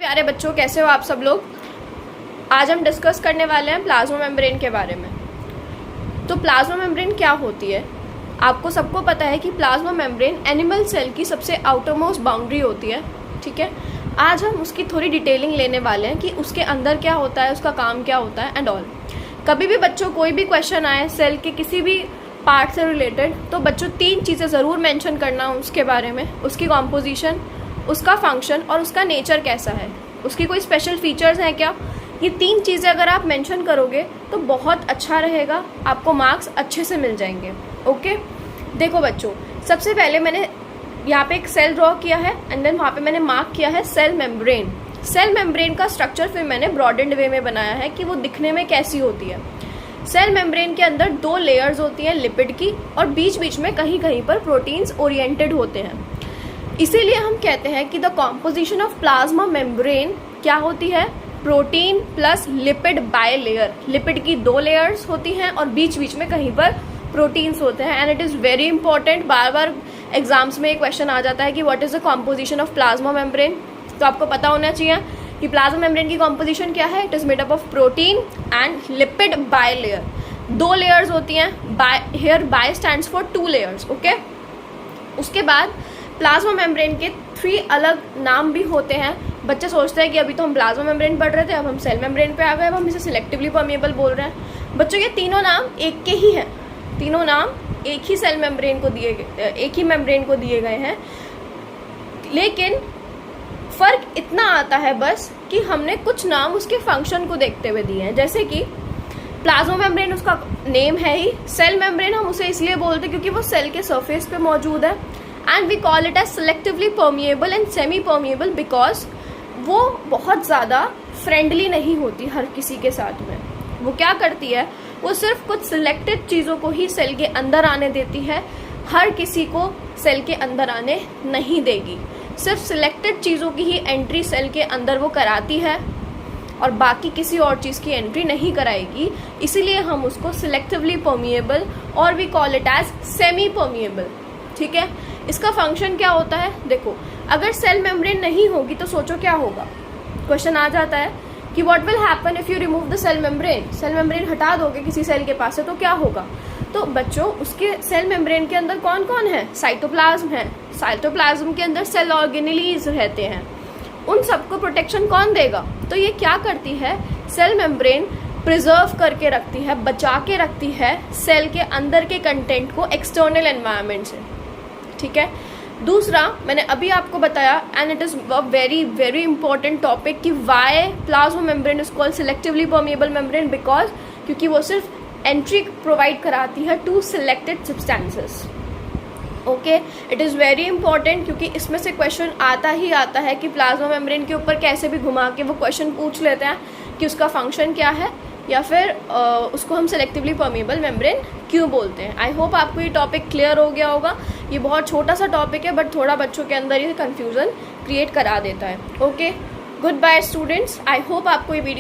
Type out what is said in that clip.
प्यारे बच्चों, कैसे हो आप सब लोग। आज हम डिस्कस करने वाले हैं प्लाज्मा मेम्ब्रेन के बारे में। तो प्लाज्मा मेम्ब्रेन क्या होती है, आपको सबको पता है कि प्लाज्मा मेम्ब्रेन एनिमल सेल की सबसे आउटरमोस्ट बाउंड्री होती है। ठीक है, आज हम उसकी थोड़ी डिटेलिंग लेने वाले हैं कि उसके अंदर क्या होता है, उसका काम क्या होता है एंड ऑल। कभी भी बच्चों कोई भी क्वेश्चन आए सेल के किसी भी पार्ट से रिलेटेड, तो बच्चों 3 चीज़ें ज़रूर मेंशन करना उसके बारे में, उसकी कॉम्पोजिशन, उसका फंक्शन और उसका नेचर कैसा है, उसकी कोई स्पेशल फीचर्स हैं क्या। ये 3 चीज़ें अगर आप मेंशन करोगे तो बहुत अच्छा रहेगा, आपको मार्क्स अच्छे से मिल जाएंगे। ओके, देखो बच्चों, सबसे पहले मैंने यहाँ पे एक सेल ड्रॉ किया है एंड देन वहाँ पे मैंने मार्क किया है सेल मेम्ब्रेन। सेल मेम्ब्रेन का स्ट्रक्चर फिर मैंने ब्रॉडेंड वे में बनाया है कि वो दिखने में कैसी होती है। सेल मेम्ब्रेन के अंदर 2 लेयर्स होती हैं लिपिड की, और बीच बीच में कहीं कहीं पर प्रोटीन्स ओरिएंटेड होते हैं। इसीलिए हम कहते हैं कि the composition of plasma membrane क्या होती है, protein plus lipid by layer. Lipid की 2 लेयर्स होती हैं और बीच बीच में कहीं पर प्रोटीन्स होते हैं। And it is very important, bar bar exams में एक क्वेश्चन आ जाता है कि what is the composition of plasma membrane. तो आपको पता होना चाहिए कि प्लाज्मा मेम्ब्रेन की कॉम्पोजिशन क्या है। It is made up of protein and lipid bilayer. 2 layers होती हैं, bi here bi stands for 2 layers. Okay, उसके बाद प्लाज्मा मेम्ब्रेन के 3 अलग नाम भी होते हैं। बच्चे सोचते हैं कि अभी तो हम प्लाज्मा मेम्ब्रेन पढ़ रहे थे, अब हम सेल मेम्ब्रेन पे आ गए, अब हम इसे सिलेक्टिवली परमिएबल बोल रहे हैं। बच्चों ये तीनों नाम एक के ही हैं, तीनों नाम एक ही सेल मेम्ब्रेन को दिए गए, एक ही मेम्ब्रेन को दिए गए हैं। लेकिन फर्क इतना आता है बस कि हमने कुछ नाम उसके फंक्शन को देखते हुए दिए हैं। जैसे कि प्लाज्मा मेम्ब्रेन उसका नेम है ही, सेल मेम्ब्रेन हम उसे इसलिए बोलते हैं क्योंकि वो सेल के सरफेस पे मौजूद है। And we call it as selectively permeable and semi permeable because वो बहुत ज़्यादा फ्रेंडली नहीं होती हर किसी के साथ में। वो क्या करती है, वो सिर्फ कुछ सिलेक्टेड चीज़ों को ही सेल के अंदर आने देती है, हर किसी को सेल के अंदर आने नहीं देगी। सिर्फ सिलेक्टेड चीज़ों की ही एंट्री सेल के अंदर वो कराती है और बाकी किसी और चीज़ की एंट्री नहीं कराएगी। इसीलिए हम उसको सिलेक्टिवली परमिएबल और we call it as semi permeable. ठीक है, इसका फंक्शन क्या होता है, देखो अगर सेल मेम्ब्रेन नहीं होगी तो सोचो क्या होगा। क्वेश्चन आ जाता है कि what will happen if you remove the cell membrane. Cell membrane हटा दोगे किसी सेल के पास से तो क्या होगा। तो बच्चों उसके सेल मेम्ब्रेन के अंदर कौन कौन है, साइटोप्लाज्म है। साइटोप्लाज्म के अंदर सेल ऑर्गेनेलीज रहते हैं, उन सबको प्रोटेक्शन कौन देगा। तो ये क्या करती है, सेल मेम्ब्रेन प्रिजर्व करके रखती है, बचा के रखती है सेल के अंदर के कंटेंट को एक्सटर्नल एनवायरनमेंट से। ठीक है, दूसरा मैंने अभी आपको बताया and it is a very very important topic कि why plasma membrane is called selectively permeable membrane, because क्योंकि वो सिर्फ एंट्री प्रोवाइड कराती है to selected substances. Okay, it is very important क्योंकि इसमें से क्वेश्चन आता ही आता है कि प्लाज्मा मेम्ब्रेन के ऊपर कैसे भी घुमा के वो क्वेश्चन पूछ लेते हैं कि उसका फंक्शन क्या है या फिर उसको हम सेलेक्टिवली परमिएबल मेम्ब्रेन क्यों बोलते हैं। आई होप आपको ये टॉपिक क्लियर हो गया होगा। ये बहुत छोटा सा टॉपिक है बट थोड़ा बच्चों के अंदर ये कन्फ्यूज़न क्रिएट करा देता है। Okay, good bye students, I hope आपको ये वीडियो